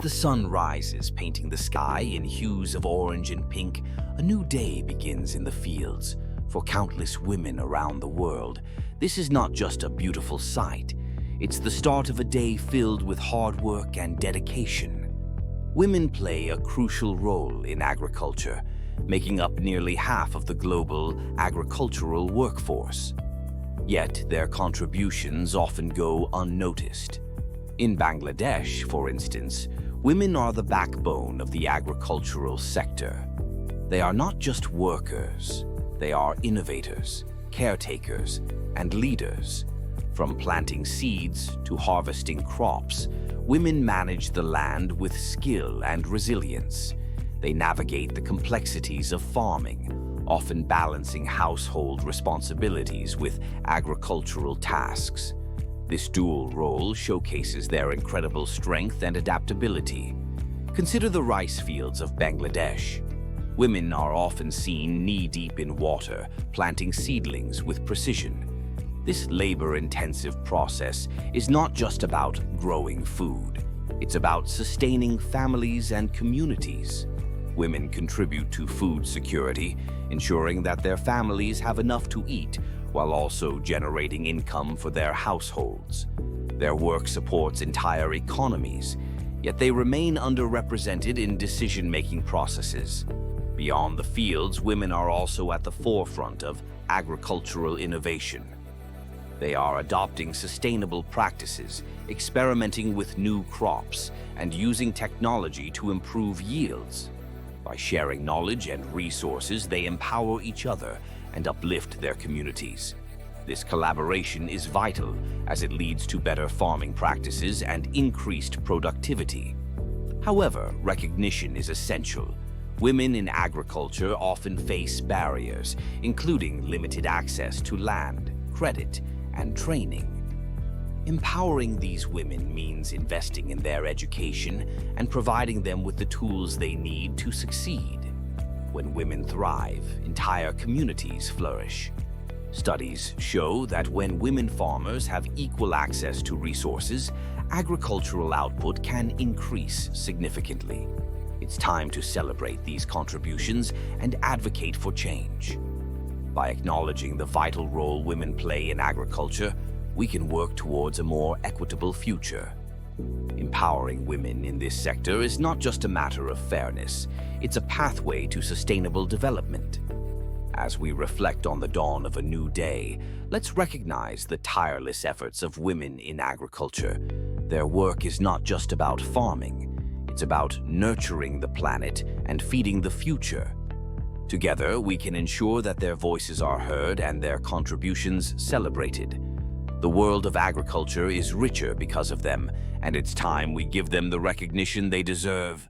the sun rises, painting the sky in hues of orange and pink, a new day begins in the fields. For countless women around the world, this is not just a beautiful sight. It's the start of a day filled with hard work and dedication. Women play a crucial role in agriculture, making up nearly half of the global agricultural workforce. Yet their contributions often go unnoticed. In Bangladesh, for instance, women are the backbone of the agricultural sector. They are not just workers, they are innovators, caretakers, and leaders. From planting seeds to harvesting crops, women manage the land with skill and resilience. They navigate the complexities of farming, often balancing household responsibilities with agricultural tasks. This dual role showcases their incredible strength and adaptability. Consider the rice fields of Bangladesh. Women are often seen knee-deep in water, planting seedlings with precision. This labor-intensive process is not just about growing food. It's about sustaining families and communities. Women contribute to food security, ensuring that their families have enough to eat while also generating income for their households. Their work supports entire economies, yet they remain underrepresented in decision-making processes. Beyond the fields, women are also at the forefront of agricultural innovation. They are adopting sustainable practices, experimenting with new crops, and using technology to improve yields. By sharing knowledge and resources, they empower each other and uplift their communities. This collaboration is vital as it leads to better farming practices and increased productivity. However, recognition is essential. Women in agriculture often face barriers, including limited access to land, credit, and training. Empowering these women means investing in their education and providing them with the tools they need to succeed. When women thrive, entire communities flourish. Studies show that when women farmers have equal access to resources, agricultural output can increase significantly. It's time to celebrate these contributions and advocate for change. By acknowledging the vital role women play in agriculture, we can work towards a more equitable future. Empowering women in this sector is not just a matter of fairness, it's a pathway to sustainable development. As we reflect on the dawn of a new day, let's recognize the tireless efforts of women in agriculture. Their work is not just about farming, it's about nurturing the planet and feeding the future. Together, we can ensure that their voices are heard and their contributions celebrated. The world of agriculture is richer because of them, and it's time we give them the recognition they deserve.